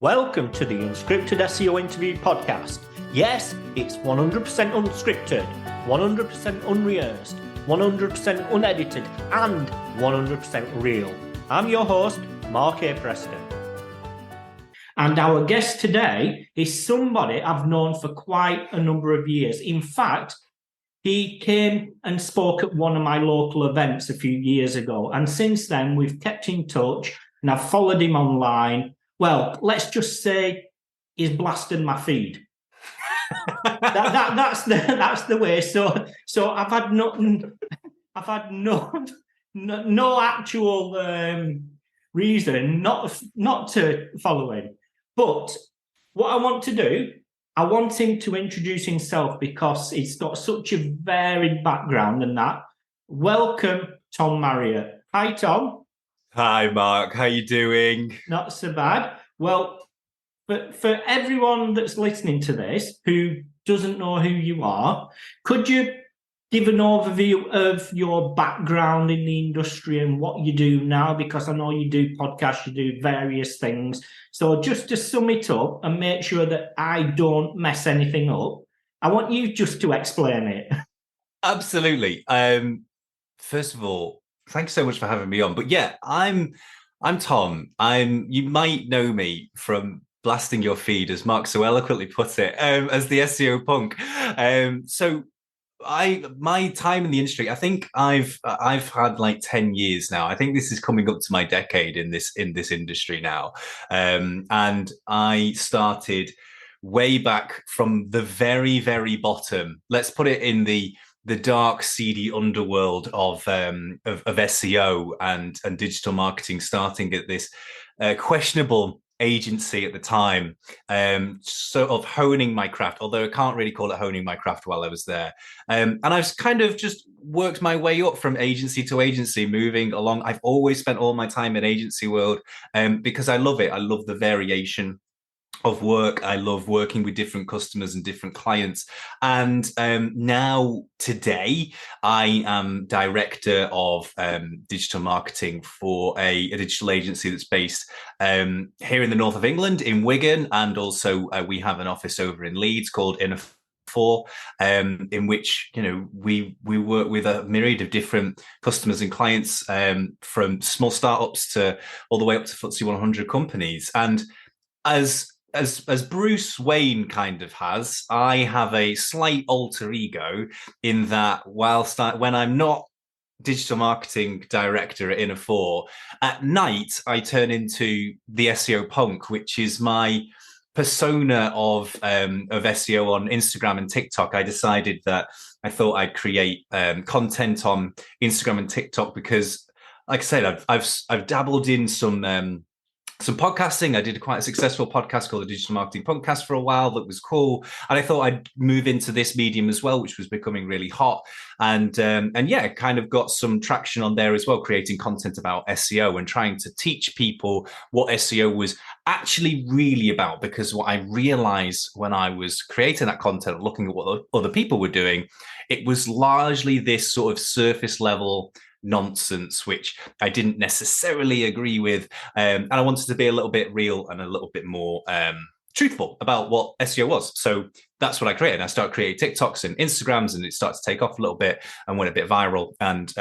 Welcome to the Unscripted SEO Interview Podcast. Yes, it's 100% unscripted, 100% unrehearsed, 100% unedited, and 100% real. I'm your host, Mark A. Preston. And our guest today is somebody I've known for quite a number of years. In fact, he came and spoke at one of my local events a few years ago. And since then, we've kept in touch and I've followed him online. Well, let's just say he's blasted my feed. That's the way. So I've had no actual reason not to follow him. But what I want to do, I want him to introduce himself because he's got such a varied background and that. Welcome, Tom Marriott. Hi, Tom. Hi, Mark. How you doing? Not so bad. Well, but for everyone that's listening to this who doesn't know who you are, could you give an overview of your background in the industry and what you do now? Because I know you do podcasts, you do various things. So just to sum it up and make sure that I don't mess anything up, I want you just to explain it. Absolutely. First of all, thanks so much for having me on. But yeah, I'm Tom. You might know me from blasting your feed, as Mark so eloquently put it, as the SEO punk. So my time in the industry, I think I've had like 10 years now. I think this is coming up to my decade in this industry now. And I started way back from the very, very bottom. Let's put it in the dark, seedy underworld of SEO and digital marketing, starting at this questionable agency at the time, sort of honing my craft, although I can't really call it honing my craft while I was there. And I've kind of just worked my way up from agency to agency, moving along. I've always spent all my time in agency world because I love it. I love the variation of work. I love working with different customers and different clients. And now today, I am director of digital marketing for a digital agency that's based here in the north of England, in Wigan. And also we have an office over in Leeds called in which we work with a myriad of different customers and clients, from small startups to all the way up to FTSE 100 companies. And as Bruce Wayne kind of has, I have a slight alter ego in that when I'm not digital marketing director at Inner4, at night I turn into the SEO punk, which is my persona of SEO on Instagram and TikTok. I decided that I thought I'd create content on Instagram and TikTok because, like I said, I've dabbled in some podcasting. I did quite a successful podcast called the Digital Marketing Podcast for a while. That was cool. And I thought I'd move into this medium as well, which was becoming really hot. And yeah, kind of got some traction on there as well, creating content about SEO and trying to teach people what SEO was actually really about. Because what I realized when I was creating that content, looking at what other people were doing, it was largely this sort of surface level nonsense, which I didn't necessarily agree with. And I wanted to be a little bit real and a little bit more truthful about what SEO was. So that's what I created. I started creating TikToks and Instagrams, and it started to take off a little bit and went a bit viral. And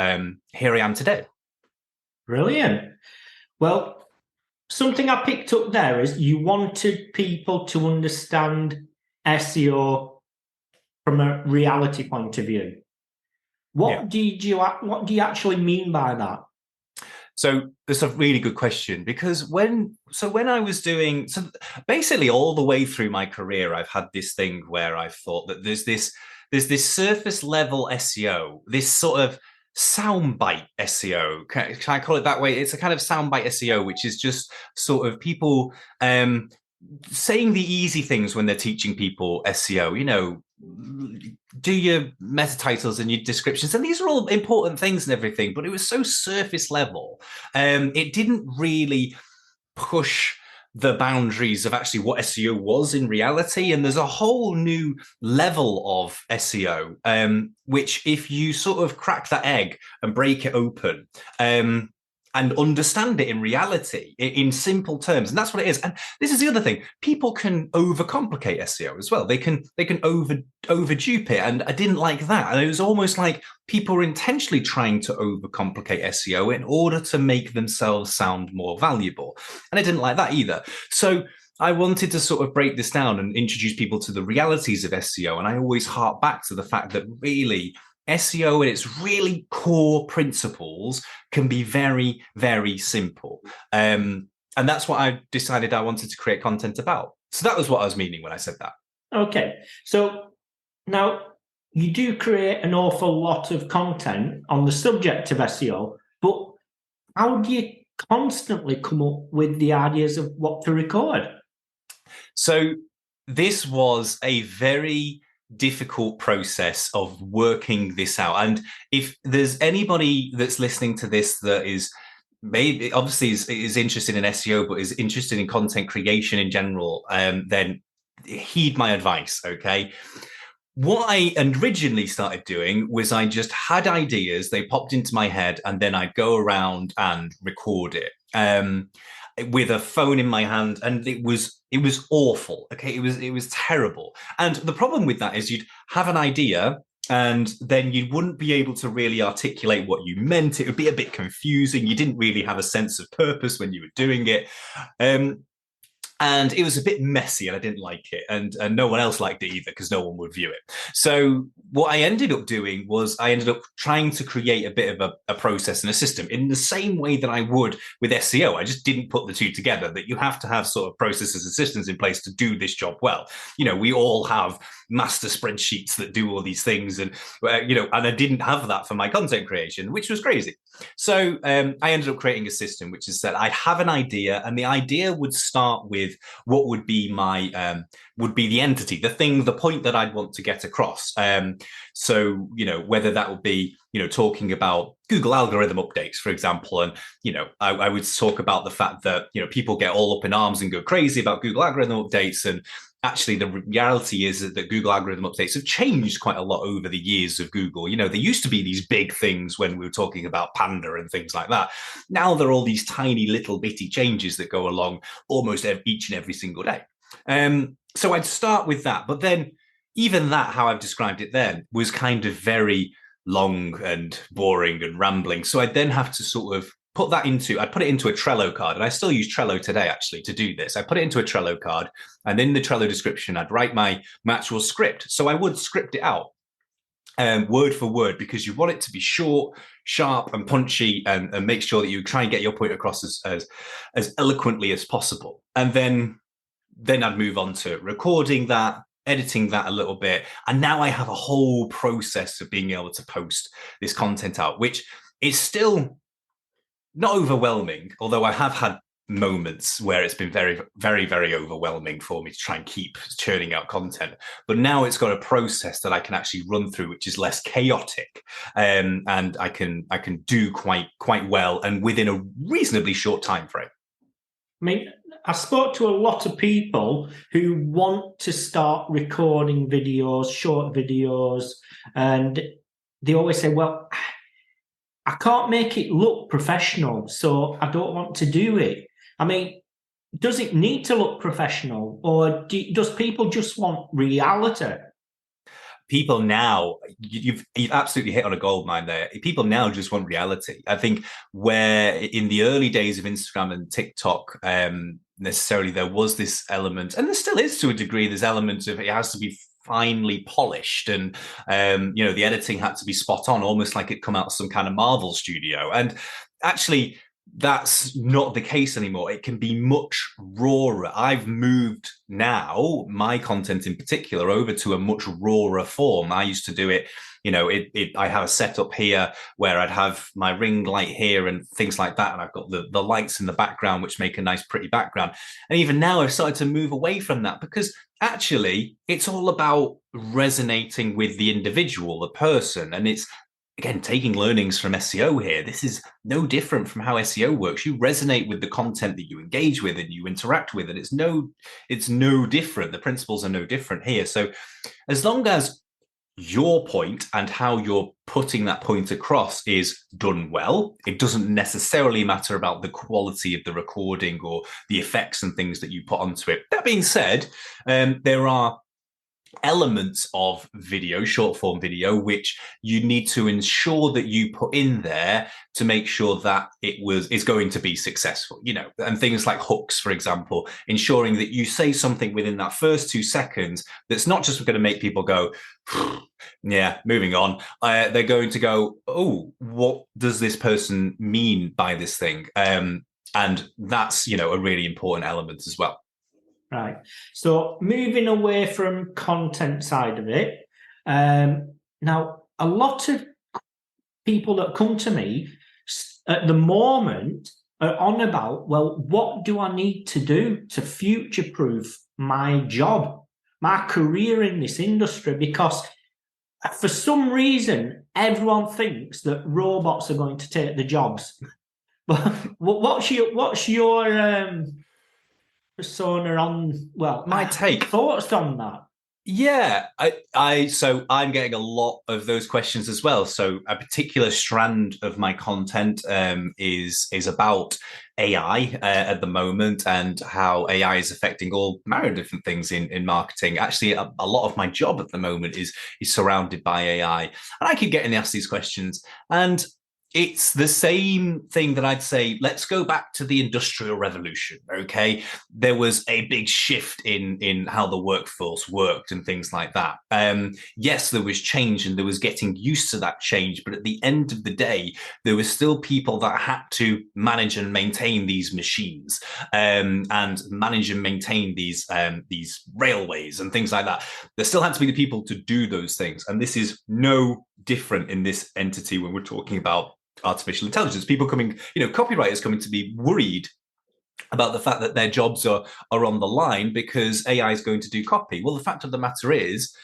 here I am today. Brilliant. Well, something I picked up there is you wanted people to understand SEO from a reality point of view. What do you actually mean by that? So that's a really good question, because when I was doing, so basically all the way through my career, I've had this thing where I've thought that there's this surface level SEO, this sort of soundbite SEO. Can I call it that way? It's a kind of soundbite SEO, which is just sort of people saying the easy things when they're teaching people SEO, do your meta titles and your descriptions. And these are all important things and everything, but it was so surface level. It didn't really push the boundaries of actually what SEO was in reality. And there's a whole new level of SEO, which if you sort of crack that egg and break it open, and understand it in reality, in simple terms. And that's what it is. And this is the other thing. People can overcomplicate SEO as well. They can overdupe it. And I didn't like that. And it was almost like people were intentionally trying to overcomplicate SEO in order to make themselves sound more valuable. And I didn't like that either. So I wanted to sort of break this down and introduce people to the realities of SEO. And I always hark back to the fact that really SEO in its really core principles can be very, very simple. And that's what I decided I wanted to create content about. So that was what I was meaning when I said that. Okay. So now you do create an awful lot of content on the subject of SEO, but how do you constantly come up with the ideas of what to record? So this was a very difficult process of working this out. And if there's anybody that's listening to this that is maybe obviously is interested in SEO, but is interested in content creation in general, then heed my advice, okay? What I originally started doing was I just had ideas, they popped into my head, and then I'd go around and record it. With a phone in my hand, and it was awful. Okay, it was terrible. And the problem with that is you'd have an idea, and then you wouldn't be able to really articulate what you meant. It would be a bit confusing. You didn't really have a sense of purpose when you were doing it. And it was a bit messy and I didn't like it. And no one else liked it either because no one would view it. So what I ended up doing was I ended up trying to create a bit of a process and a system in the same way that I would with SEO. I just didn't put the two together, that you have to have sort of processes and systems in place to do this job well. You know, we all have master spreadsheets that do all these things. And, and I didn't have that for my content creation, which was crazy. So I ended up creating a system, which is that I'd have an idea, and the idea would start with what would be my would be the entity, the thing, the point that I'd want to get across. So, whether that would be, talking about Google algorithm updates, for example. And, I would talk about the fact that, people get all up in arms and go crazy about Google algorithm updates. And actually, the reality is that Google algorithm updates have changed quite a lot over the years of Google. There used to be these big things when we were talking about Panda and things like that. Now there are all these tiny little bitty changes that go along almost each and every single day. So I'd start with that. But then even that, how I've described it then, was kind of very long and boring and rambling. So I'd then have to sort of I'd put it into a Trello card, and I still use Trello today, actually, to do this. I put it into a Trello card, and in the Trello description, I'd write my actual script. So I would script it out word for word, because you want it to be short, sharp, and punchy, and make sure that you try and get your point across as eloquently as possible. And then I'd move on to recording that, editing that a little bit. And now I have a whole process of being able to post this content out, which is still not overwhelming, although I have had moments where it's been very, very, very overwhelming for me to try and keep churning out content. But now it's got a process that I can actually run through, which is less chaotic, and I can do quite well and within a reasonably short time frame. I mean, I spoke to a lot of people who want to start recording videos, short videos, and they always say, well, I can't make it look professional, so I don't want to do it. I mean, does it need to look professional, or does people just want reality? People now, you've absolutely hit on a gold mine there. People now just want reality. I think where in the early days of Instagram and TikTok, necessarily there was this element, and there still is to a degree, this element of it has to be finely polished, and the editing had to be spot on, almost like it come out of some kind of Marvel studio. And actually, that's not the case anymore. It can be much rawer. I've moved now, my content in particular, over to a much rawer form. I used to do it, I have a setup here where I'd have my ring light here and things like that. And I've got the lights in the background, which make a nice, pretty background. And even now I've started to move away from that, because actually it's all about resonating with the individual, the person. And it's, again, taking learnings from SEO here. This is no different from how SEO works. You resonate with the content that you engage with and you interact with, and it's no different. The principles are no different here. So as long as your point and how you're putting that point across is done well. It doesn't necessarily matter about the quality of the recording or the effects and things that you put onto it. That being said, there are elements of video, short form video, which you need to ensure that you put in there to make sure that is going to be successful, and things like hooks, for example, ensuring that you say something within that first 2 seconds that's not just going to make people go, yeah, moving on. They're going to go, oh, what does this person mean by this thing? And that's, a really important element as well. Right. So moving away from content side of it, now a lot of people that come to me at the moment are on about, well, what do I need to do to future-proof my job, my career in this industry? Because for some reason, everyone thinks that robots are going to take the jobs. But what's your persona on, well, my take, thoughts on that? Yeah, so I'm getting a lot of those questions as well. So a particular strand of my content is about AI at the moment, and how AI is affecting all manner of different things in marketing. Actually, a lot of my job at the moment is surrounded by AI, and I keep getting asked these questions, and it's the same thing that I'd say, let's go back to the Industrial Revolution, okay? There was a big shift in how the workforce worked and things like that. Yes, there was change and there was getting used to that change, but at the end of the day, there were still people that had to manage and maintain these machines, and manage and maintain these railways and things like that. There still had to be the people to do those things. And this is no different in this entity when we're talking about artificial intelligence. People coming, copywriters coming to be worried about the fact that their jobs are on the line because AI is going to do copy. Well, the fact of the matter is,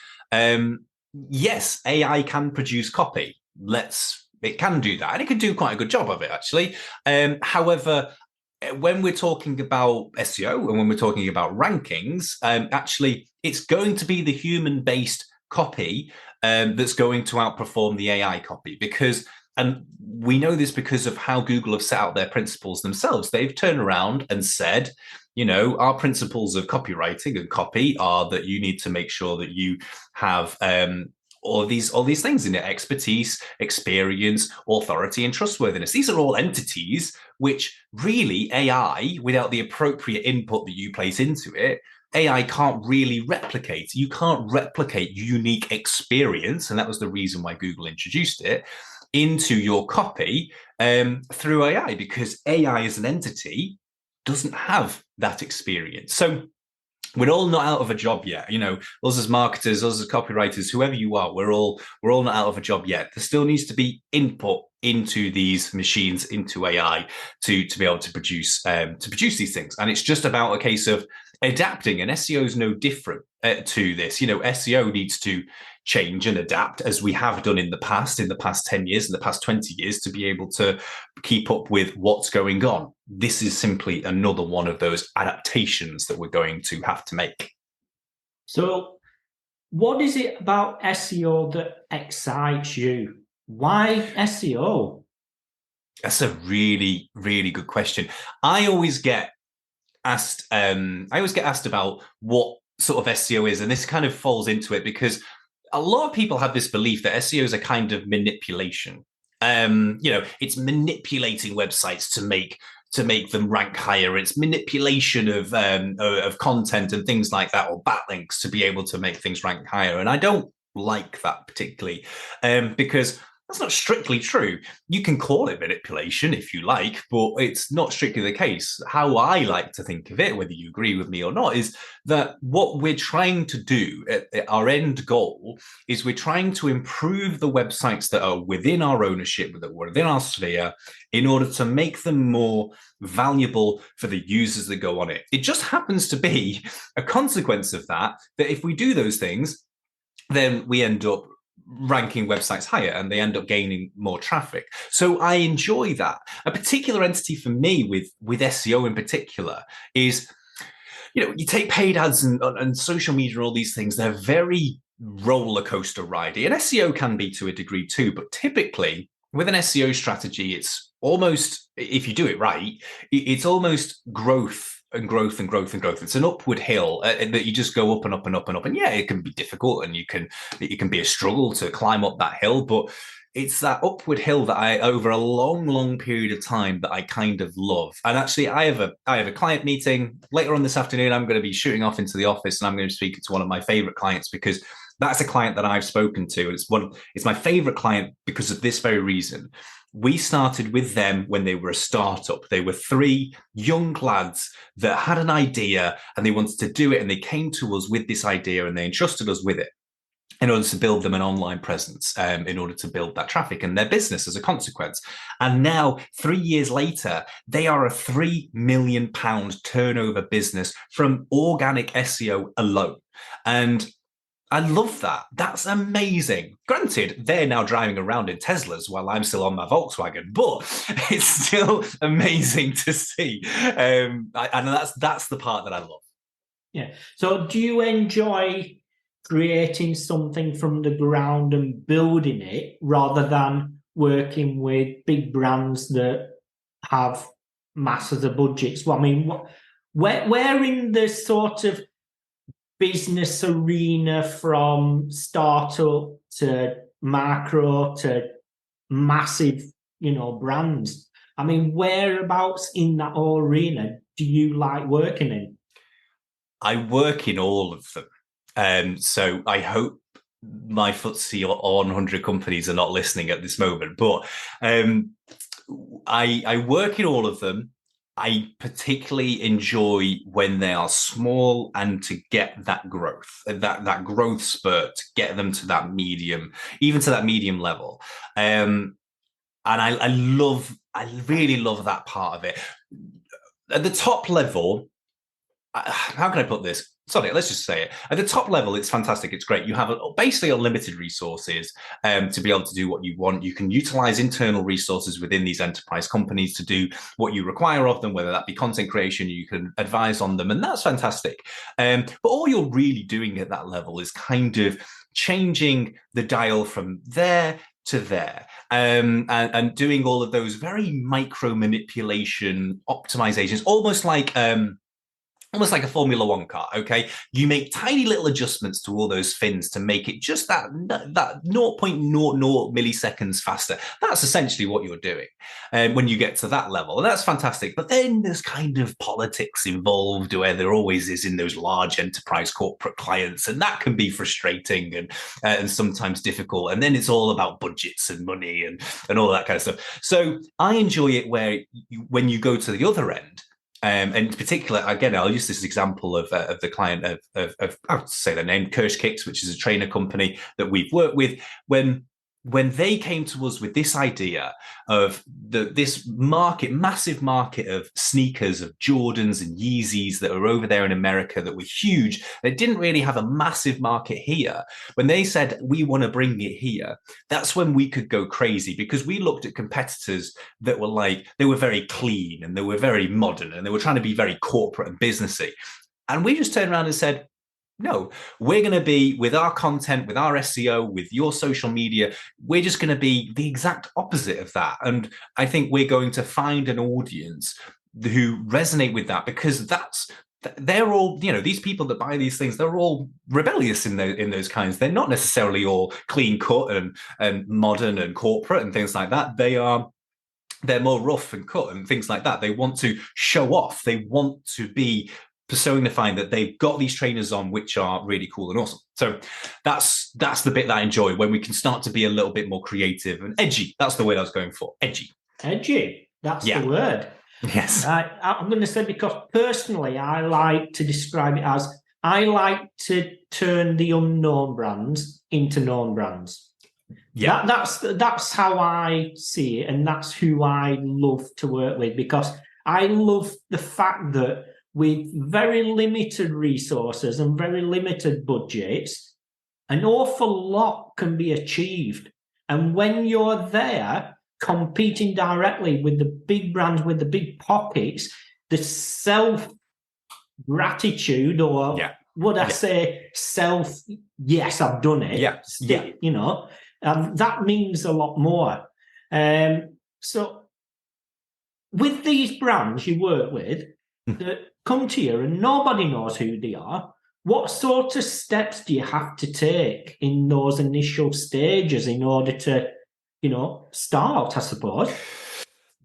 yes, AI can produce copy. It can do that, and it can do quite a good job of it, actually. However, when we're talking about SEO and when we're talking about rankings, actually, it's going to be the human-based copy that's going to outperform the AI copy, and we know this because of how Google have set out their principles themselves. They've turned around and said, our principles of copywriting and copy are that you need to make sure that you have all these things in it: expertise, experience, authority, and trustworthiness. These are all entities which really AI, without the appropriate input that you place into it, AI can't really replicate. You can't replicate unique experience, and that was the reason why Google introduced it into your copy through AI, because AI as an entity doesn't have that experience. So we're all not out of a job yet. Us as marketers, us as copywriters, whoever you are, we're all not out of a job yet. There still needs to be input into these machines, into AI, to be able to produce these things. And it's just about a case of adapting. And SEO is no different to this. SEO needs to change and adapt, as we have done in the past 10 years, in the past 20 years, to be able to keep up with what's going on. This is simply another one of those adaptations that we're going to have to make. So what is it about SEO that excites you? Why SEO? That's a really, really good question. I always get asked about what sort of SEO is, and this kind of falls into it because a lot of people have this belief that SEO is a kind of manipulation. It's manipulating websites to make them rank higher. It's manipulation of content and things like that, or backlinks to be able to make things rank higher. And I don't like that particularly, because that's not strictly true. You can call it manipulation if you like, but it's not strictly the case. How I like to think of it, whether you agree with me or not, is that what we're trying to do, our end goal, is we're trying to improve the websites that are within our ownership, that are within our sphere, in order to make them more valuable for the users that go on it. It just happens to be a consequence of that if we do those things, then we end up ranking websites higher and they end up gaining more traffic. So I enjoy that. A particular entity for me with SEO in particular is, you take paid ads and social media and all these things. They're very roller coaster ride. And SEO can be to a degree too, but typically with an SEO strategy, it's almost, if you do it right, it's almost growth and growth and growth and growth. It's an upward hill that you just go up and up and up and up. And yeah, it can be difficult and it can be a struggle to climb up that hill, but it's that upward hill that I, over a long, long period of time, that I kind of love. And actually, I have a client meeting later on this afternoon. I'm going to be shooting off into the office, and I'm going to be speaking to one of my favorite clients, because that's a client that I've spoken to, and it's my favorite client because of this very reason. We started with them when they were a startup. They were three young lads that had an idea and they wanted to do it, and they came to us with this idea and they entrusted us with it in order to build them an online presence, in order to build that traffic and their business as a consequence. And now, 3 years later, they are a £3 million turnover business from organic SEO alone. And I love that. That's amazing. Granted, they're now driving around in Teslas while I'm still on my Volkswagen, but it's still amazing to see. And that's the part that I love. Yeah. So do you enjoy creating something from the ground and building it, rather than working with big brands that have masses of budgets? Well, I mean, where in the sort of business arena, from startup to macro to massive, brands, I mean, whereabouts in that whole arena do you like working in? I work in all of them. So I hope my FTSE 100 companies are not listening at this moment, but I work in all of them. I particularly enjoy when they are small, and to get that growth, that growth spurt, to get them to that medium, even to that medium level. And I really love that part of it. At the top level, how can I put this? Sorry, let's just say it. At the top level, it's fantastic. It's great. You have basically unlimited resources to be able to do what you want. You can utilize internal resources within these enterprise companies to do what you require of them, whether that be content creation. You can advise on them, and that's fantastic. But all you're really doing at that level is kind of changing the dial from there to there, and doing all of those very micro manipulation optimizations, almost like a Formula One car, okay? You make tiny little adjustments to all those fins to make it just that 0.00 milliseconds faster. That's essentially what you're doing when you get to that level. And that's fantastic. But then there's kind of politics involved, where there always is in those large enterprise corporate clients. And that can be frustrating and sometimes difficult. And then it's all about budgets and money and all that kind of stuff. So I enjoy it when you go to the other end. And in particular, again, I'll use this example of the client of I would say their name, Kirsch Kicks, which is a trainer company that we've worked with. When they came to us with this idea of this massive market of sneakers, of Jordans and Yeezys that are over there in America that were huge, they didn't really have a massive market here. When they said, we want to bring it here, that's when we could go crazy, because we looked at competitors that were they were very clean and they were very modern and they were trying to be very corporate and businessy. And we just turned around and said, no, we're going to be, with our content, with our SEO, with your social media, we're just going to be the exact opposite of that. And I think we're going to find an audience who resonate with that, because they're all, these people that buy these things, they're all rebellious in those kinds. They're not necessarily all clean cut and modern and corporate and things like that. They're more rough and cut and things like that. They want to show off. They want to be personifying that they've got these trainers on, which are really cool and awesome. So that's the bit that I enjoy, when we can start to be a little bit more creative and edgy. That's the word I was going for. Edgy. That's the word. Yes. I'm going to say, because personally, I like to describe it as, I like to turn the unknown brands into known brands. Yeah, that's how I see it, and that's who I love to work with, because I love the fact that with very limited resources and very limited budgets, an awful lot can be achieved. And when you're there competing directly with the big brands with the big pockets, the self-gratitude or would I say self? Yes, I've done it. Yeah. You know, that means a lot more. So with these brands you work with that come to you and nobody knows who they are, what sort of steps do you have to take in those initial stages in order to, start, I suppose?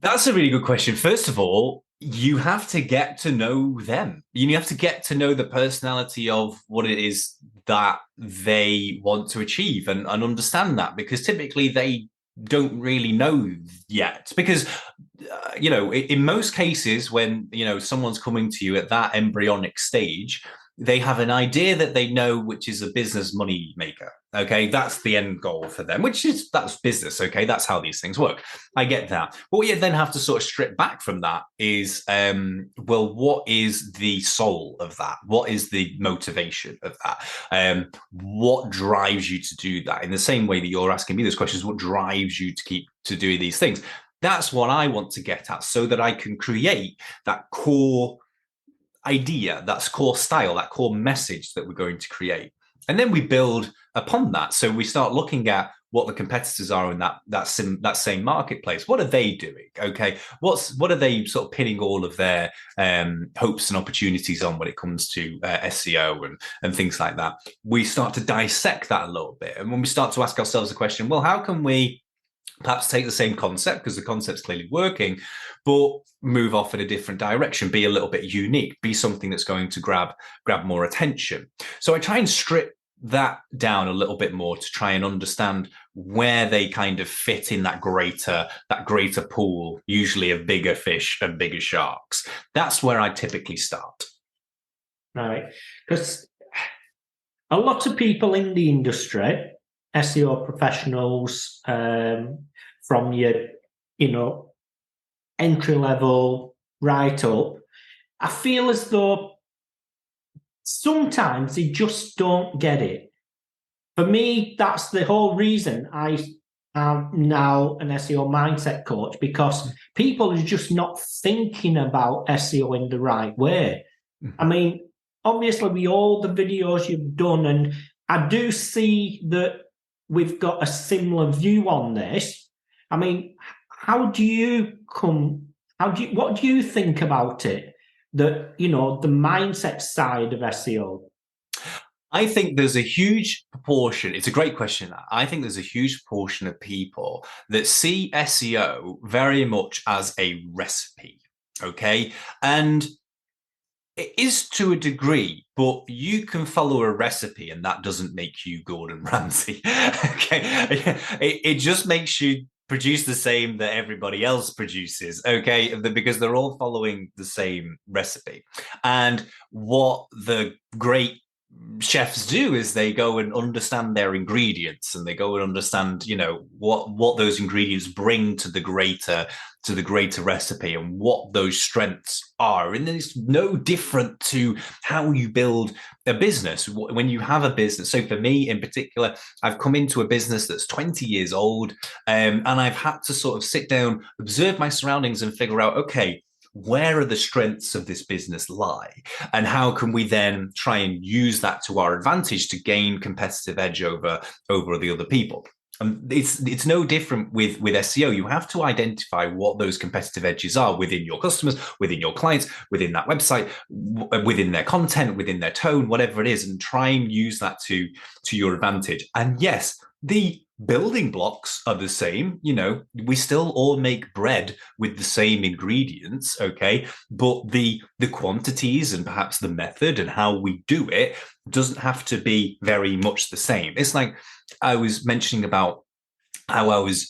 That's a really good question. First of all, you have to get to know them. You have to get to know the personality of what it is that they want to achieve and understand that, because typically they don't really know yet. Because in most cases, when someone's coming to you at that embryonic stage, they have an idea that they know, which is a business money maker. Okay, that's the end goal for them, that's business. Okay, that's how these things work. I get that. But what you then have to sort of strip back from that is, well, what is the soul of that? What is the motivation of that? What drives you to do that? In the same way that you're asking me those questions, what drives you to keep to doing these things? That's what I want to get at, so that I can create that core idea, that core style, that core message that we're going to create. And then we build upon that. So we start looking at what the competitors are in that same marketplace. What are they doing? Okay, what are they sort of pinning all of their hopes and opportunities on when it comes to SEO and things like that? We start to dissect that a little bit, and when we start to ask ourselves the question, well, how can we perhaps take the same concept, because the concept's clearly working, but move off in a different direction, be a little bit unique, be something that's going to grab more attention. So I try and strip that down a little bit more to try and understand where they kind of fit in that greater pool, usually of bigger fish and bigger sharks. That's where I typically start. Right. Because a lot of people in the industry, SEO professionals, from your, entry level right up, I feel as though sometimes they just don't get it. For me, that's the whole reason I am now an SEO mindset coach, because people are just not thinking about SEO in the right way. I mean, obviously, with all the videos you've done, and I do see that we've got a similar view on this. I mean, what do you think about it? The mindset side of SEO? I think there's a huge proportion. It's a great question. I think there's a huge proportion of people that see SEO very much as a recipe. Okay. And it is to a degree, but you can follow a recipe and that doesn't make you Gordon Ramsay. Okay. It just makes you produce the same that everybody else produces, okay, because they're all following the same recipe. And what the great chefs do is they go and understand their ingredients, and they go and understand, what those ingredients bring to the greater recipe, and what those strengths are. And it's no different to how you build a business. When you have a business, so for me in particular, I've come into a business that's 20 years old, and I've had to sort of sit down, observe my surroundings, and figure out, okay, where are the strengths of this business lie, and how can we then try and use that to our advantage to gain competitive edge over the other people. And it's no different with SEO. You have to identify what those competitive edges are within your customers, within your clients, within that website, within their content, within their tone, whatever it is, and try and use that to your advantage. And yes, the building blocks are the same. We still all make bread with the same ingredients, okay? But the quantities and perhaps the method and how we do it doesn't have to be very much the same. It's like I was mentioning about how I was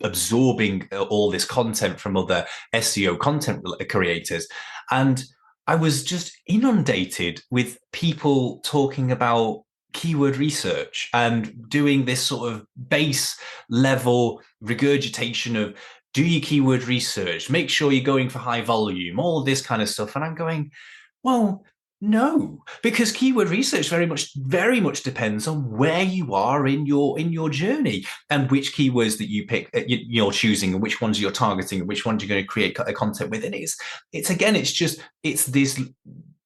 absorbing all this content from other SEO content creators, and I was just inundated with people talking about keyword research and doing this sort of base level regurgitation of do your keyword research, make sure you're going for high volume, all this kind of stuff. And I'm going, well, no, because keyword research very much depends on where you are in your journey, and which keywords that you pick, you're choosing, and which ones you're targeting, and which ones you're going to create content with. And it's this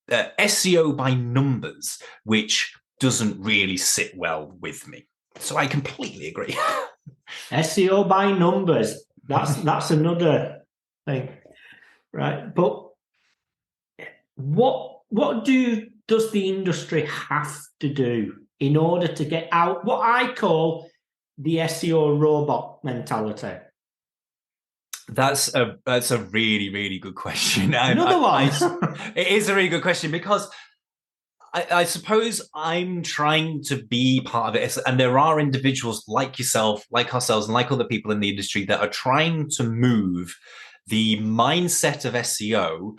SEO by numbers, which doesn't really sit well with me. So I completely agree. SEO by numbers. That's another thing, right? But what does the industry have to do in order to get out what I call the SEO robot mentality? That's a really, really good question. Another one. It is a really good question because I suppose I'm trying to be part of it. And there are individuals like yourself, like ourselves, and like other people in the industry that are trying to move the mindset of SEO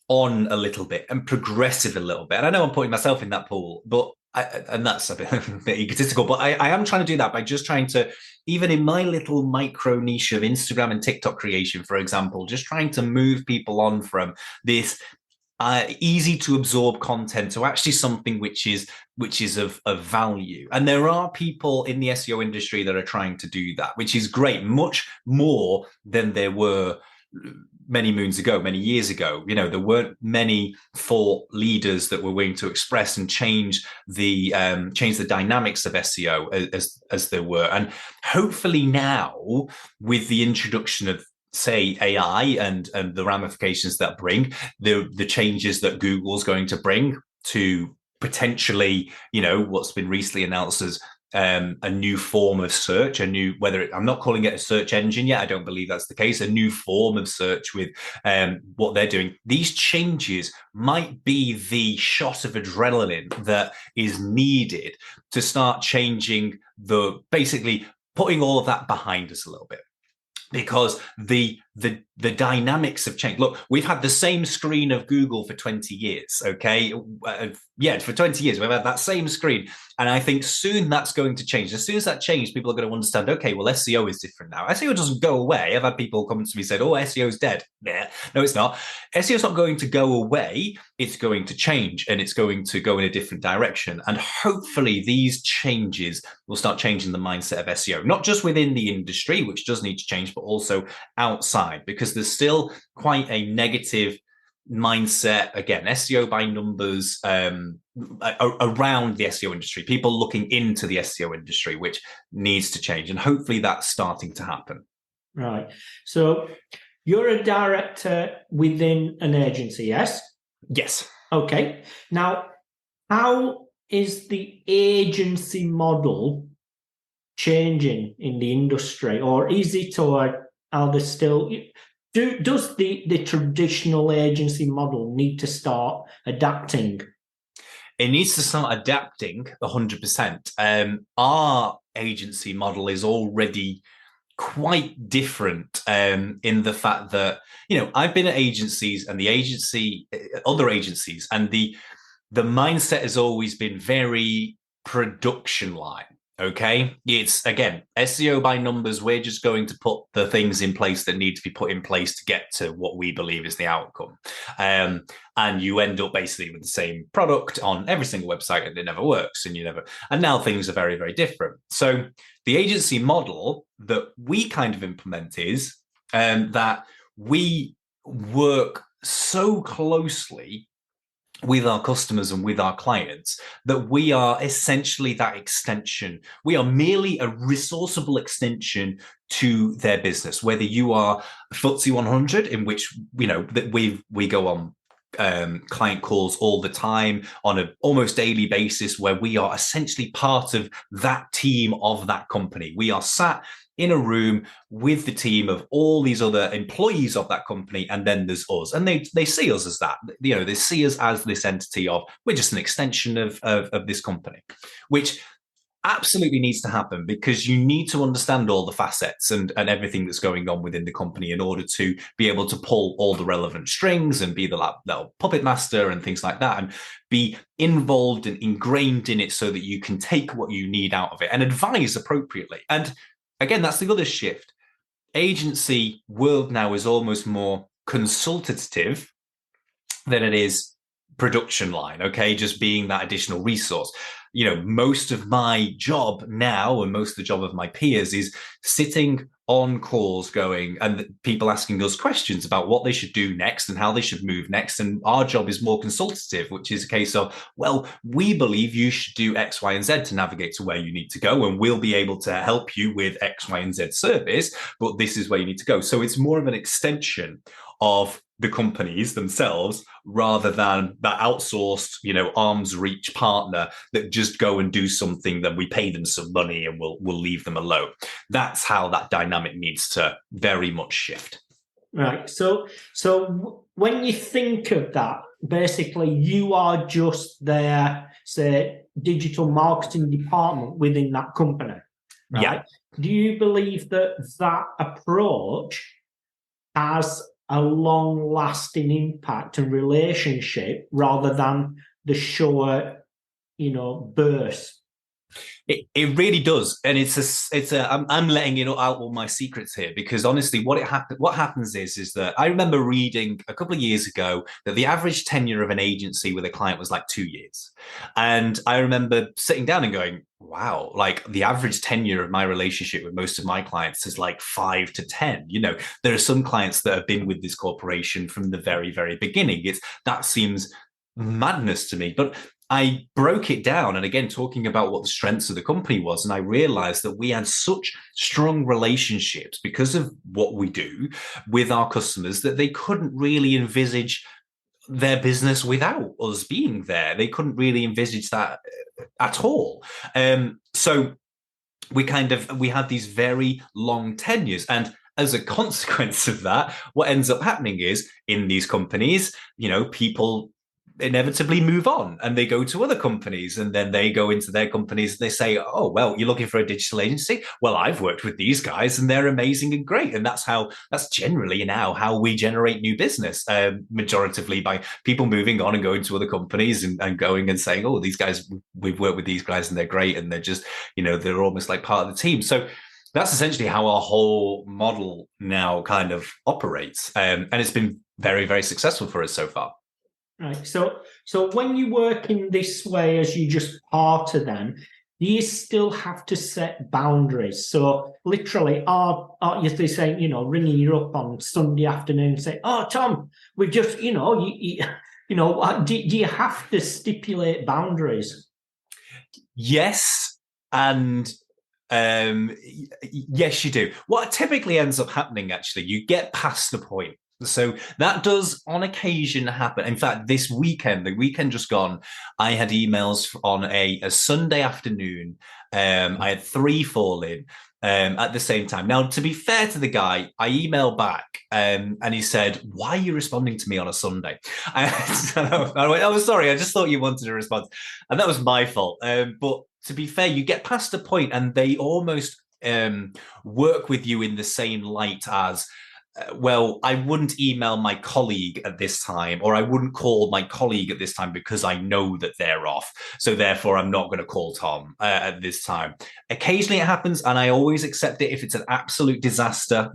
on a little bit and progressive a little bit. And I know I'm putting myself in that pool, but and that's a bit egotistical, but I am trying to do that by just trying to, even in my little micro niche of Instagram and TikTok creation, for example, just trying to move people on from this easy to absorb content to actually something which is of value. And there are people in the SEO industry that are trying to do that, which is great, much more than there were many moons ago, many years ago. There weren't many thought leaders that were willing to express and change the dynamics of SEO as there were. And hopefully now, with the introduction of, say, AI and the ramifications that bring, the changes that Google's going to bring to potentially, what's been recently announced as a new form of search, I'm not calling it a search engine yet. I don't believe that's the case. A new form of search with what they're doing. These changes might be the shot of adrenaline that is needed to start changing basically putting all of that behind us a little bit. Because the dynamics have changed. Look, we've had the same screen of Google for 20 years, okay? For 20 years, we've had that same screen. And I think soon that's going to change. As soon as that changes, people are going to understand, okay, well, SEO is different now. SEO doesn't go away. I've had people come to me and said, oh, SEO is dead. Yeah, no, it's not. SEO is not going to go away. It's going to change, and it's going to go in a different direction. And hopefully these changes will start changing the mindset of SEO, not just within the industry, which does need to change, but also outside, because there's still quite a negative mindset, again, SEO by numbers, around the SEO industry, people looking into the SEO industry, which needs to change. And hopefully that's starting to happen. Right. So you're a director within an agency, yes? Yes. Okay. Now, how is the agency model changing in the industry, or is it, or are there still... Does the traditional agency model need to start adapting? It needs to start adapting 100%. Our agency model is already quite different in the fact that, I've been at agencies and other agencies, and the mindset has always been very production line. Okay, it's, again, SEO by numbers. We're just going to put the things in place that need to be put in place to get to what we believe is the outcome. And you end up basically with the same product on every single website, and it never works. And now things are very, very different. So the agency model that we kind of implement is that we work so closely with our customers and with our clients that we are essentially that extension. We are merely a resourceable extension to their business. Whether you are FTSE 100, in which that we go on client calls all the time on an almost daily basis, where we are essentially part of that team of that company. We are sat in a room with the team of all these other employees of that company, and then there's us. And they see us as that. They see us as this entity of, we're just an extension of this company, which absolutely needs to happen, because you need to understand all the facets and everything that's going on within the company in order to be able to pull all the relevant strings and be the puppet master and things like that, and be involved and ingrained in it so that you can take what you need out of it and advise appropriately. And again, that's the other shift. Agency world now is almost more consultative than it is production line, okay? Just being that additional resource. Most of my job now, and most of the job of my peers, is sitting on calls going and people asking us questions about what they should do next and how they should move next. And our job is more consultative, which is a case of, well, we believe you should do X, Y, and Z to navigate to where you need to go. And we'll be able to help you with X, Y, and Z service, but this is where you need to go. So it's more of an extension of the companies themselves rather than that outsourced, arm's reach partner that just go and do something that we pay them some money and we'll leave them alone. That's how that dynamic needs to very much shift. Right. So when you think of that, basically you are just their, say, digital marketing department within that company, right? Yeah. Do you believe that approach has a long-lasting impact and relationship rather than the short, burst? It really does, and I'm letting out all my secrets here, because honestly, what happens is that I remember reading a couple of years ago that the average tenure of an agency with a client was like 2 years, and I remember sitting down and going, wow, like the average tenure of my relationship with most of my clients is like 5 to 10. There are some clients that have been with this corporation from the very, very beginning. That seems madness to me, but I broke it down, and again, talking about what the strengths of the company was, and I realized that we had such strong relationships because of what we do with our customers that they couldn't really envisage their business without us being there. They couldn't really envisage that at all. So we had these very long tenures, and as a consequence of that, what ends up happening is in these companies, people inevitably move on and they go to other companies, and then they go into their companies and they say, oh, well, you're looking for a digital agency? Well, I've worked with these guys and they're amazing and great. And that's generally now how we generate new business, majoritively by people moving on and going to other companies and going and saying, oh, these guys, we've worked with these guys and they're great. And they're just, they're almost like part of the team. So that's essentially how our whole model now kind of operates. And it's been very, very successful for us so far. Right. So when you work in this way, as you just partner them, you still have to set boundaries. So literally, are you saying, ringing you up on Sunday afternoon and say, oh, Tom, we just, do you have to stipulate boundaries? Yes. And yes, you do. What typically ends up happening, actually, you get past the point. So that does on occasion happen. In fact, the weekend just gone, I had emails on a Sunday afternoon. I had 3 fall in at the same time. Now, to be fair to the guy, I emailed back and he said, why are you responding to me on a Sunday? I went, oh, sorry, I just thought you wanted a response. And that was my fault. But to be fair, you get past the point and they almost work with you in the same light as, well, I wouldn't email my colleague at this time, or I wouldn't call my colleague at this time because I know that they're off. So therefore, I'm not going to call Tom at this time. Occasionally it happens, and I always accept it if it's an absolute disaster.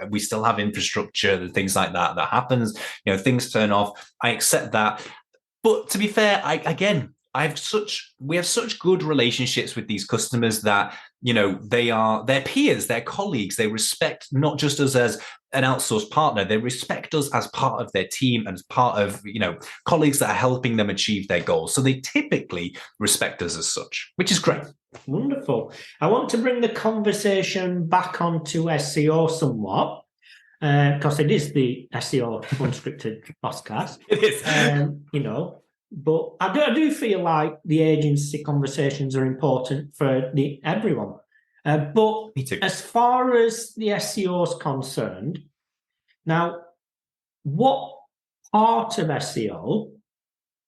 We still have infrastructure and things like that happens. Things turn off. I accept that. But to be fair, we have such good relationships with these customers that, they are their peers, their colleagues. They respect not just us as an outsourced partner, they respect us as part of their team and as part of, colleagues that are helping them achieve their goals. So they typically respect us as such, which is great. Wonderful. I want to bring the conversation back onto SEO somewhat, because it is the SEO Unscripted podcast. It is. But I do feel like the agency conversations are important for everyone. But Me too. As far as the SEO is concerned, now, what part of SEO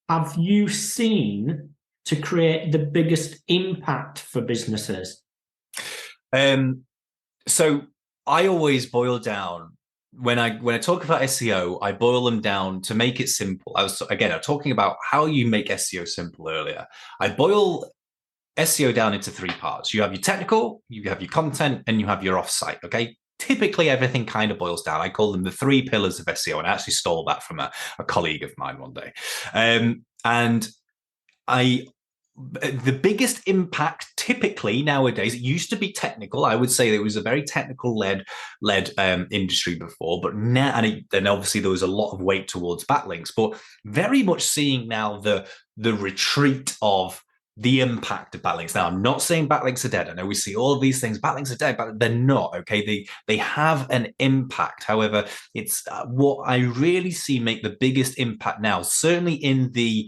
have you seen to create the biggest impact for businesses? So I always boil down, when I talk about SEO, I boil them down to make it simple. I was talking about how you make SEO simple earlier. I boil SEO down into 3 parts. You have your technical, you have your content, and you have your offsite. Okay. Typically, everything kind of boils down. I call them the 3 pillars of SEO, and I actually stole that from a colleague of mine one day. And I the biggest impact typically nowadays, it used to be technical. I would say it was a very technical led industry before, but now, and obviously there was a lot of weight towards backlinks, but very much seeing now the retreat of the impact of backlinks. Now, I'm not saying backlinks are dead. I know we see all of these things, backlinks are dead, but they're not, okay? They have an impact. However, it's what I really see make the biggest impact now, certainly in the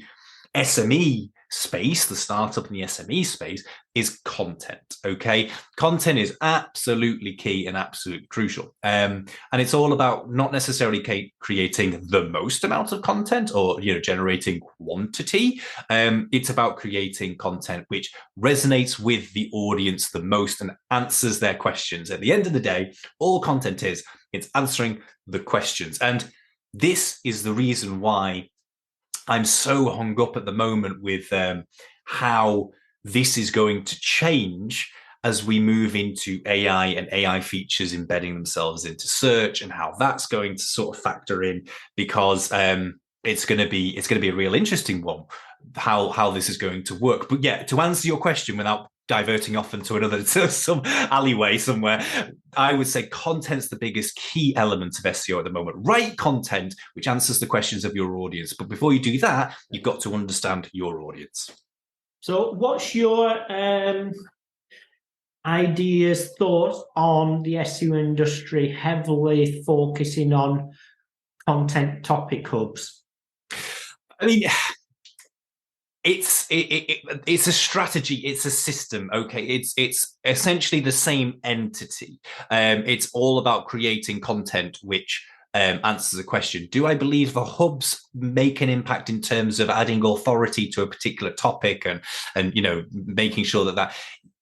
SME space, the startup in the SME space, is content. Okay, content is absolutely key and absolutely crucial, and it's all about not necessarily creating the most amount of content or generating quantity. It's about creating content which resonates with the audience the most and answers their questions. At the end of the day, all content it's answering the questions, and this is the reason why I'm so hung up at the moment with how this is going to change as we move into AI and AI features embedding themselves into search, and how that's going to sort of factor in, because it's going to be a real interesting one, how this is going to work. But yeah, to answer your question without diverting off into another some alleyway somewhere, I would say content's the biggest key element of SEO at the moment. Write content which answers the questions of your audience. But before you do that, you've got to understand your audience. So what's your ideas, thoughts on the SEO industry heavily focusing on content topic hubs? I mean, it's a strategy, it's a system. Okay, it's essentially the same entity. It's all about creating content which answers a question. Do I believe the hubs make an impact in terms of adding authority to a particular topic and making sure that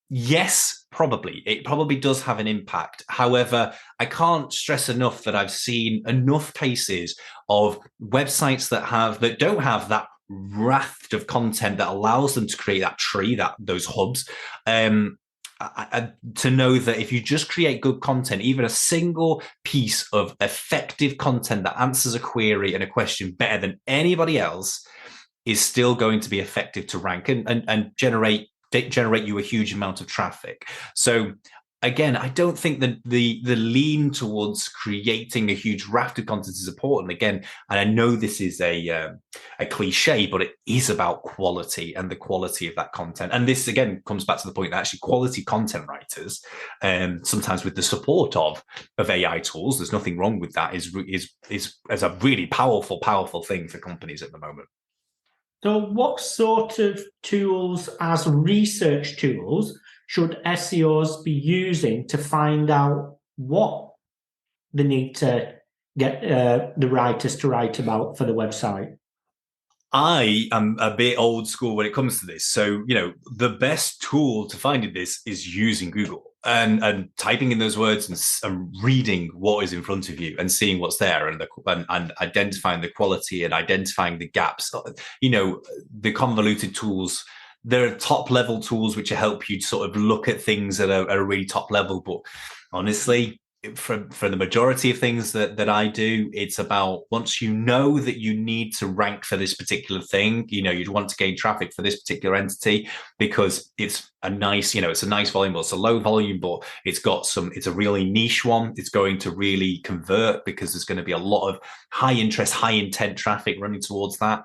yes, probably. It probably does have an impact. However, I can't stress enough that I've seen enough cases of websites that don't have that raft of content that allows them to create that tree, those hubs, to know that if you just create good content, even a single piece of effective content that answers a query and a question better than anybody else, is still going to be effective to rank and generate you a huge amount of traffic. So again, I don't think that the lean towards creating a huge raft of content is important. Again, and I know this is a cliche, but it is about quality and the quality of that content. And this again comes back to the point that actually quality content writers, sometimes with the support of AI tools, there's nothing wrong with that, is a really powerful thing for companies at the moment. So what sort of tools as research tools should SEOs be using to find out what they need to get the writers to write about for the website? I am a bit old school when it comes to this. So, the best tool to finding this is using Google and typing in those words and reading what is in front of you and seeing what's there and identifying the quality and identifying the gaps. The convoluted tools, there are top level tools which help you to sort of look at things at a really top level. But honestly, for the majority of things that I do, it's about, once you know that you need to rank for this particular thing, you'd want to gain traffic for this particular entity because it's a nice, it's a nice volume, or it's a low volume, but it's a really niche one. It's going to really convert because there's going to be a lot of high interest, high intent traffic running towards that.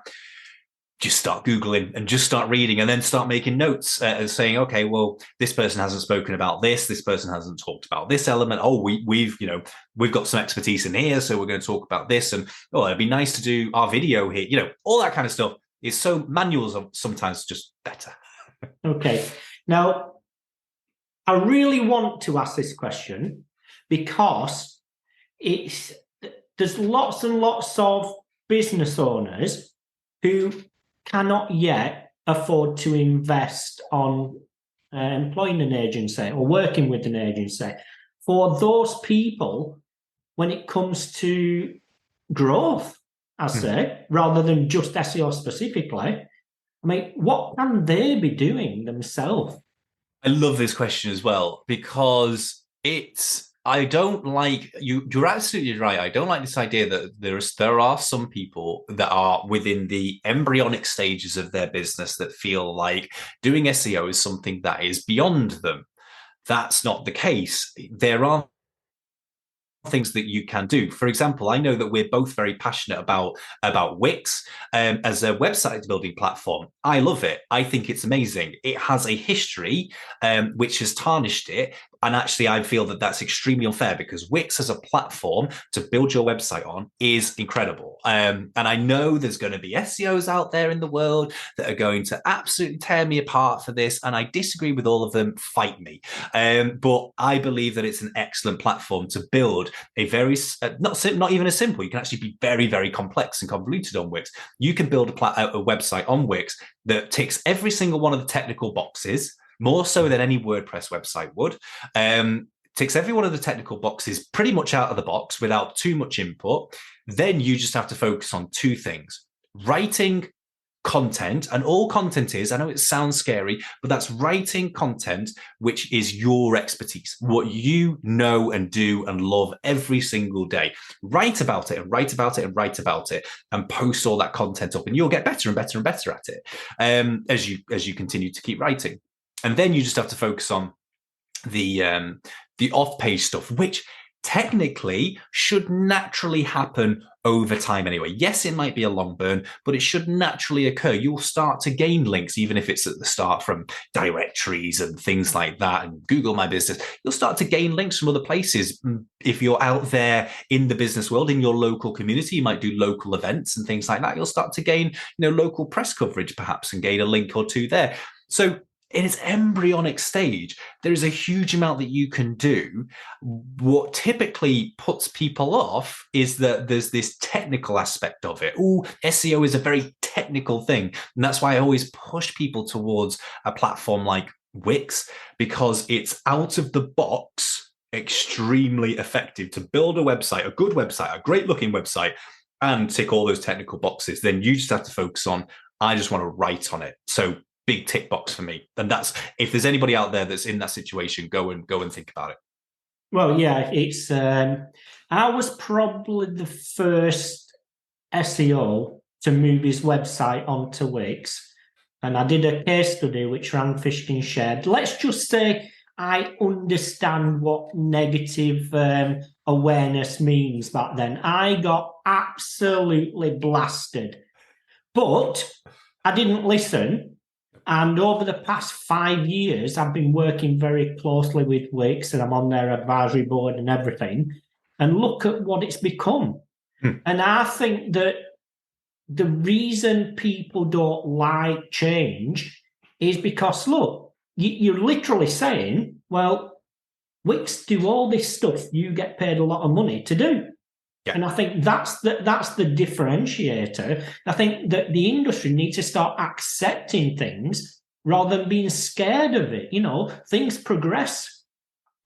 Just start Googling and just start reading, and then start making notes saying, okay, well, this person hasn't spoken about this person hasn't talked about this element. Oh, we've got some expertise in here, so we're going to talk about this. And it'd be nice to do our video here. All that kind of stuff is so manuals are sometimes just better. Okay. Now, I really want to ask this question because there's lots and lots of business owners who cannot yet afford to invest on employing an agency or working with an agency. For those people, when it comes to growth, I say, rather than just SEO specifically, what can they be doing themselves? I love this question as well, because it's I don't like you. You're absolutely right. I don't like this idea that there are some people that are within the embryonic stages of their business that feel like doing SEO is something that is beyond them. That's not the case. There are things that you can do. For example, I know that we're both very passionate about Wix as a website building platform. I love it. I think it's amazing. It has a history which has tarnished it. And actually, I feel that that's extremely unfair because Wix as a platform to build your website on is incredible. And I know there's going to be SEOs out there in the world that are going to absolutely tear me apart for this. And I disagree with all of them. Fight me. But I believe that it's an excellent platform to build a very, not even a simple, you can actually be very, very complex and convoluted on Wix. You can build a website on Wix that ticks every single one of the technical boxes, more so than any WordPress website would. Ticks every one of the technical boxes pretty much out of the box without too much input. Then you just have to focus on two things: writing content, and all content is, I know it sounds scary, but that's writing content which is your expertise, what you know and do and love every single day. Write about it and write about it and write about it and post all that content up, and you'll get better and better and better at it as you continue to keep writing. And then you just have to focus on the off-page stuff, which technically should naturally happen over time anyway. Yes, it might be a long burn, but it should naturally occur. You'll start to gain links, even if it's at the start from directories and things like that, and Google My Business. You'll start to gain links from other places. If you're out there in the business world, in your local community, you might do local events and things like that. You'll start to gain, local press coverage perhaps, and gain a link or two there. So in its embryonic stage, there is a huge amount that you can do. What typically puts people off is that there's this technical aspect of it. Oh, SEO is a very technical thing. And that's why I always push people towards a platform like Wix, because it's out of the box extremely effective to build a website, a good website, a great looking website, and tick all those technical boxes. Then you just have to focus on, I just want to write on it. So big tick box for me. And that's, if there's anybody out there that's in that situation, go and think about it. Well, yeah, it's I was probably the first SEO to move his website onto Wix, and I did a case study which ran Fishkin Shed. Let's just say I understand what negative awareness means back then. I got absolutely blasted, but I didn't listen. And over the past 5 years, I've been working very closely with Wix, and I'm on their advisory board and everything. And look at what it's become. And I think that the reason people don't like change is because, look, you're literally saying, well, Wix do all this stuff you get paid a lot of money to do. Yeah. And I think that's the differentiator. I think that the industry needs to start accepting things rather than being scared of it. Things progress.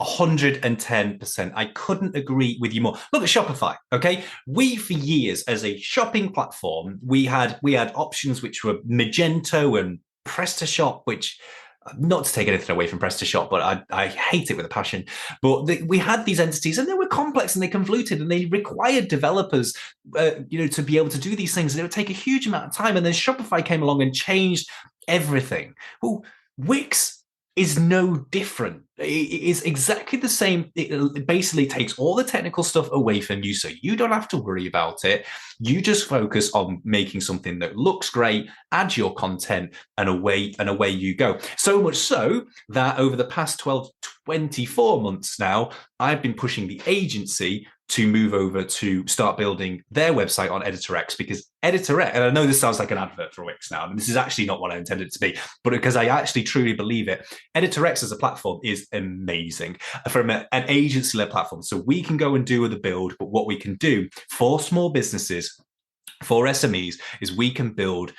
110%. I couldn't agree with you more. Look at Shopify, okay? We, for years, as a shopping platform, we had options which were Magento and PrestaShop, which, not to take anything away from PrestaShop, but I hate it with a passion. But we had these entities, and they were complex and they convoluted, and they required developers, to be able to do these things. And it would take a huge amount of time. And then Shopify came along and changed everything. Well, Wix is no different. It is exactly the same. It basically takes all the technical stuff away from you, so you don't have to worry about it. You just focus on making something that looks great, add your content, and away you go. So much so that over the past 12, 24 months now, I've been pushing the agency to move over to start building their website on EditorX, because EditorX, and I know this sounds like an advert for Wix now, and this is actually not what I intended it to be, but because I actually truly believe it, EditorX as a platform is amazing from an agency-led platform. So we can go and do the build, but what we can do for small businesses for SMEs is we can build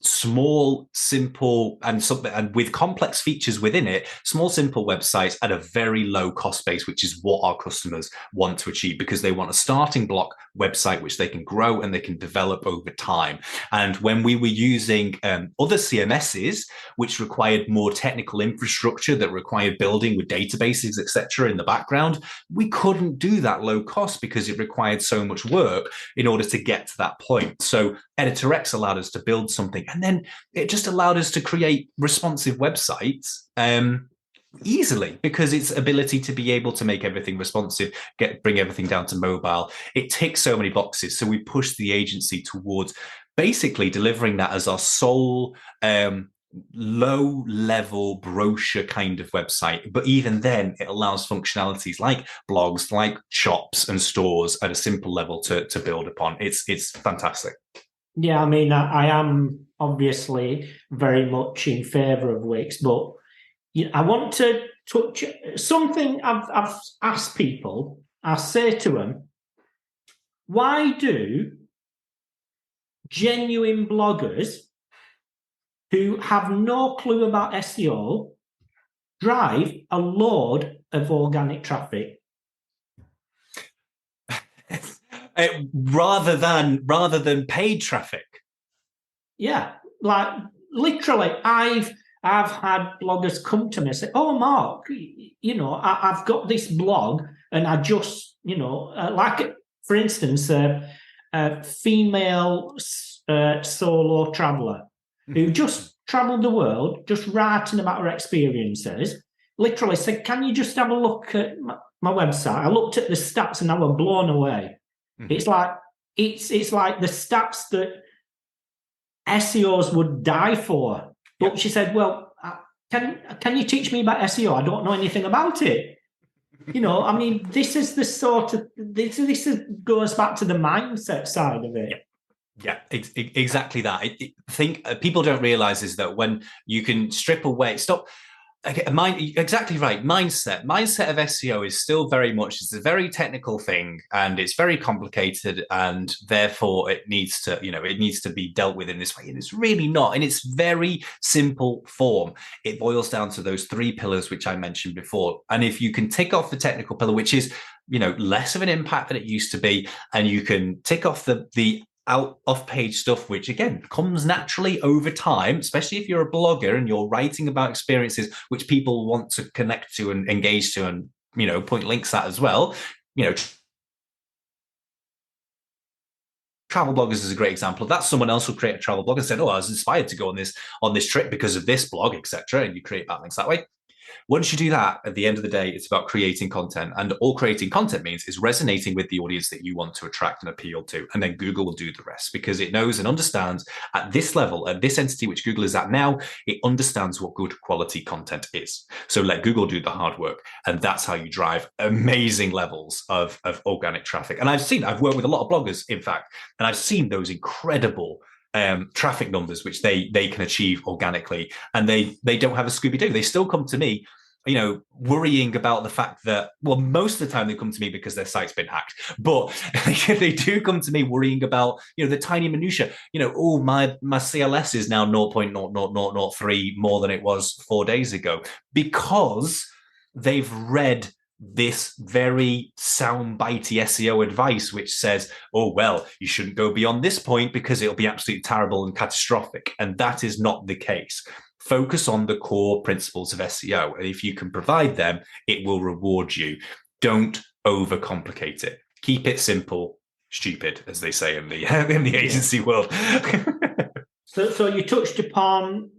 small, simple, and with complex features within it, small, simple websites at a very low cost base, which is what our customers want to achieve, because they want a starting block website which they can grow and they can develop over time. And when we were using other CMSs, which required more technical infrastructure, that required building with databases, etc., in the background, we couldn't do that low cost because it required so much work in order to get to that point. So Editor X allowed us to build something, and then it just allowed us to create responsive websites easily, because its ability to be able to make everything responsive, bring everything down to mobile, it ticks so many boxes. So we pushed the agency towards basically delivering that as our sole low level brochure kind of website. But even then, it allows functionalities like blogs, like shops and stores at a simple level to build upon. It's fantastic. Yeah, I mean, I am obviously very much in favour of Wix, but I want to touch something I've asked people. I say to them, why do genuine bloggers who have no clue about SEO drive a load of organic traffic? Rather than paid traffic. Yeah, like literally, I've had bloggers come to me and say, "Oh, Mark, I've got this blog, and I just, like for instance, a female solo traveler who just traveled the world, just writing about her experiences. Literally said, "Can you just have a look at my website?" I looked at the stats and I was blown away. It's like the stats that SEOs would die for. But she said, "Well, can you teach me about SEO? I don't know anything about it." I mean, this is the sort of this goes back to the mindset side of it. Yeah, exactly that. I think people don't realize is that when you can strip away, exactly right. Mindset of SEO is still very much, it's a very technical thing, and it's very complicated, and therefore it needs to be dealt with in this way. And it's really not. In its very simple form, it boils down to those three pillars which I mentioned before. And if you can tick off the technical pillar, which is less of an impact than it used to be, and you can tick off the off-page stuff, which again comes naturally over time, especially if you're a blogger and you're writing about experiences which people want to connect to and engage to, and point links at as well. Travel bloggers is a great example of that. Someone else will create a travel blog and said, "Oh, I was inspired to go on this trip because of this blog," etc., and you create backlinks that way. Once you do that, at the end of the day, it's about creating content. And all creating content means is resonating with the audience that you want to attract and appeal to. And then Google will do the rest, because it knows and understands at this level, at this entity which Google is at now, it understands what good quality content is. So let Google do the hard work. And that's how you drive amazing levels of organic traffic. And I've worked with a lot of bloggers, in fact, and I've seen those incredible traffic numbers which they can achieve organically, and they don't have a Scooby-Doo. They still come to me, worrying about the fact that, well, most of the time they come to me because their site's been hacked, but they do come to me worrying about, the tiny minutia. Oh, my CLS is now 0.0003 more than it was 4 days ago, because they've read this very soundbitey SEO advice, which says, "Oh, well, you shouldn't go beyond this point because it'll be absolutely terrible and catastrophic." And that is not the case. Focus on the core principles of SEO. And if you can provide them, it will reward you. Don't overcomplicate it. Keep it simple, stupid, as they say in the agency world. So you touched upon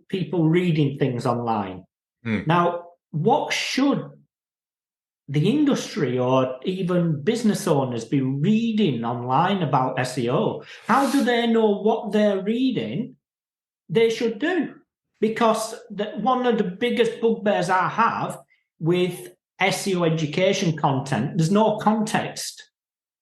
people reading things online. Now, what should the industry or even business owners be reading online about SEO? How do they know what they're reading they should do? Because one of the biggest bugbears I have with SEO education content, there's no context.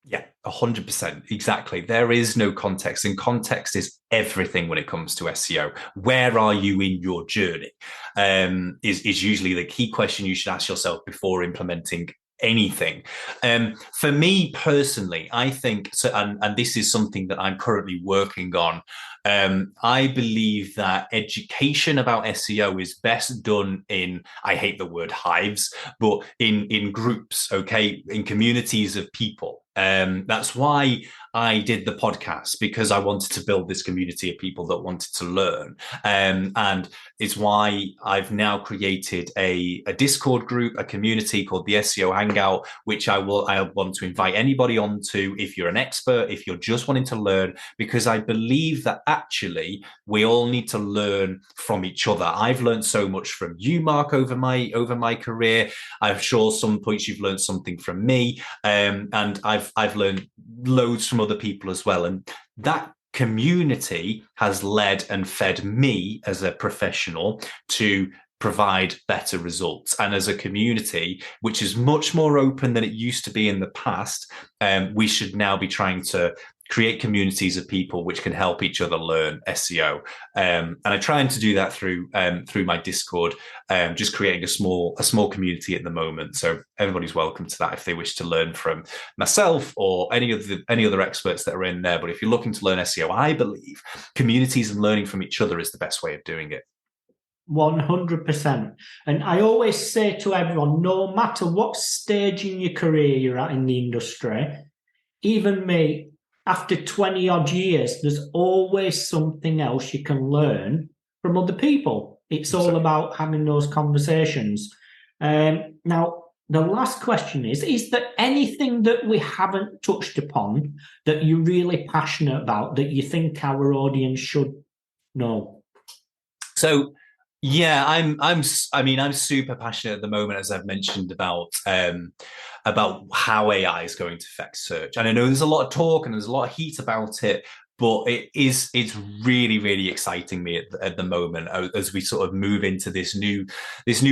Yeah, 100%. Exactly. There is no context, and context is everything when it comes to SEO. Where are you in your journey? Is usually the key question you should ask yourself before implementing anything. For me personally, I think so, and this is something that I'm currently working on. I believe that education about SEO is best done in, I hate the word hives, but in groups, okay, in communities of people. That's why I did the podcast, because I wanted to build this community of people that wanted to learn. And it's why I've now created a Discord group, a community called the SEO Hangout, which I want to invite anybody onto if you're an expert, if you're just wanting to learn, because I believe that actually we all need to learn from each other. I've learned so much from you, Mark, over my career. I'm sure some points you've learned something from me, and I've learned loads from other people as well. And that community has led and fed me as a professional to provide better results. And as a community, which is much more open than it used to be in the past, we should now be trying to create communities of people which can help each other learn SEO. And I'm trying to do that through my Discord, just creating a small community at the moment. So everybody's welcome to that if they wish to learn from myself or any other experts that are in there. But if you're looking to learn SEO, I believe communities and learning from each other is the best way of doing it. 100%. And I always say to everyone, no matter what stage in your career you're at in the industry, even me, after 20 odd years, there's always something else you can learn from other people. It's all about having those conversations. Now, the last question is there anything that we haven't touched upon that you're really passionate about that you think our audience should know? So, yeah, I'm super passionate at the moment, as I've mentioned, about how AI is going to affect search. And I know there's a lot of talk and there's a lot of heat about it, but it's really, really exciting me at the moment as we sort of move into this new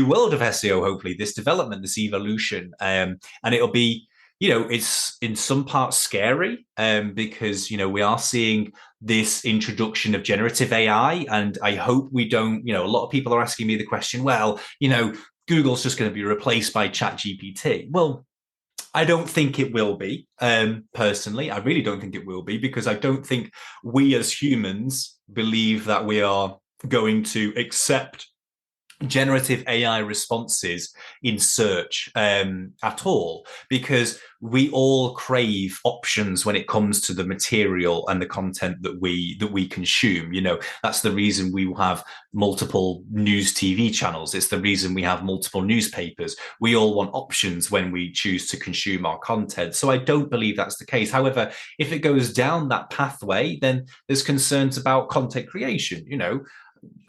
world of SEO, hopefully, this development, this evolution. And it'll be, it's in some parts scary, because, we are seeing this introduction of generative AI. And I hope we don't, a lot of people are asking me the question, well, Google's just going to be replaced by ChatGPT. Well, I don't think it will be. Personally, I really don't think it will be, because I don't think we as humans believe that we are going to accept generative AI responses in search at all, because we all crave options when it comes to the material and the content that we consume. That's the reason we have multiple news TV channels. It's the reason we have multiple newspapers. We all want options when we choose to consume our content. So I don't believe that's the case. However, if it goes down that pathway, then there's concerns about content creation.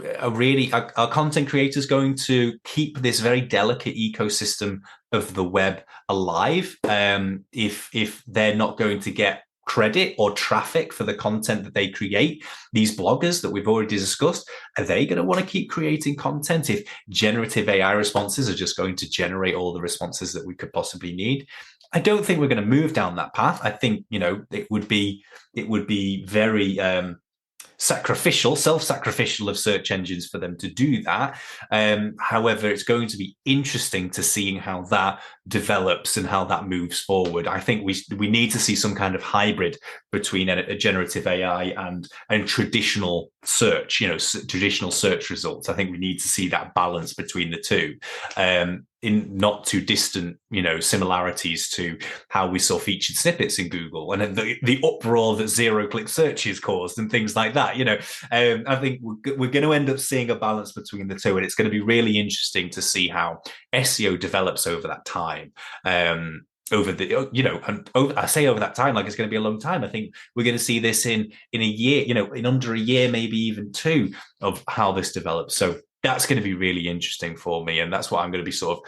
Are content creators going to keep this very delicate ecosystem of the web alive if they're not going to get credit or traffic for the content that they create? These bloggers that we've already discussed, are they going to want to keep creating content if generative AI responses are just going to generate all the responses that we could possibly need? I don't think we're going to move down that path. I think, it would be very self-sacrificial of search engines for them to do that. However, it's going to be interesting to see how that develops and how that moves forward. I think we need to see some kind of hybrid between a generative AI and traditional search, traditional search results. I think we need to see that balance between the two. In not too distant, similarities to how we saw featured snippets in Google and the uproar that zero-click searches caused and things like that. I think we're going to end up seeing a balance between the two, and it's going to be really interesting to see how SEO develops over that time. Over that time, like it's going to be a long time. I think we're going to see this in a year, in under a year, maybe even two, of how this develops. So that's going to be really interesting for me. And that's what I'm going to be sort of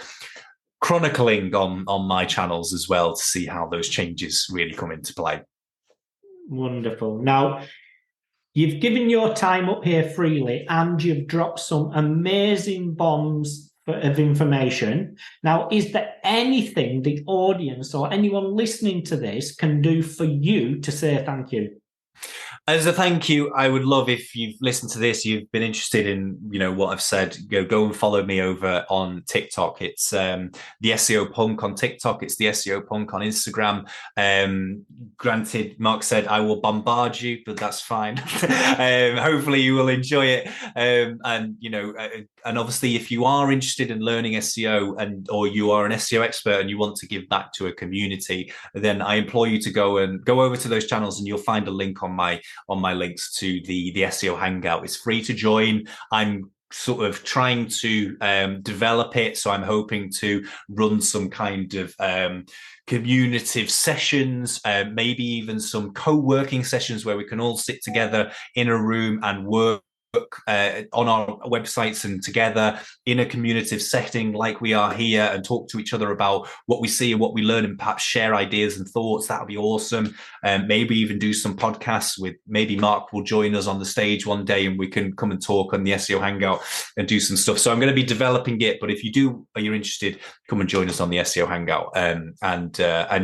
chronicling on my channels as well, to see how those changes really come into play. Wonderful. Now, you've given your time up here freely and you've dropped some amazing bombs of information. Now, is there anything the audience or anyone listening to this can do for you to say thank you? As a thank you, I would love if you've listened to this, you've been interested in, what I've said, go and follow me over on TikTok. It's the SEO Punk on TikTok. It's the SEO Punk on Instagram. Granted, Mark said I will bombard you, but that's fine. Hopefully you will enjoy it. And obviously if you are interested in learning SEO or you are an SEO expert and you want to give back to a community, then I implore you to go over to those channels, and you'll find a link on my links to the SEO Hangout. It's free to join. I'm sort of trying to develop it, so I'm hoping to run some kind of communicative sessions, maybe even some co-working sessions where we can all sit together in a room and work on our websites and together in a communicative setting like we are here, and talk to each other about what we see and what we learn, and perhaps share ideas and thoughts. That would be awesome. Maybe even do some podcasts with, maybe Mark will join us on the stage one day and we can come and talk on the SEO Hangout and do some stuff. So I'm going to be developing it, but if you're interested, come and join us on the SEO Hangout. And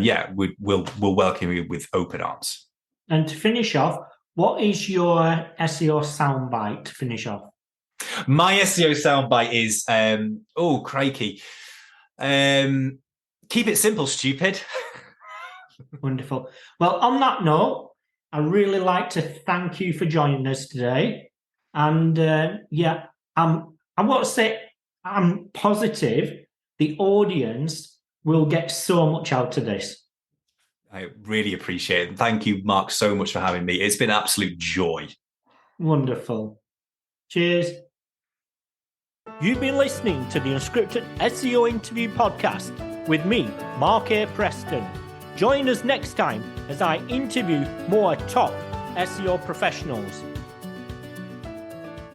yeah, we'll welcome you with open arms. And to finish off, what is your SEO soundbite to finish off? My SEO soundbite is, crikey. Keep it simple, stupid. Wonderful. Well, on that note, I really like to thank you for joining us today. And I want to say I'm positive the audience will get so much out of this. I really appreciate it. Thank you, Mark, so much for having me. It's been an absolute joy. Wonderful. Cheers. You've been listening to the Unscripted SEO Interview Podcast with me, Mark A. Preston. Join us next time as I interview more top SEO professionals.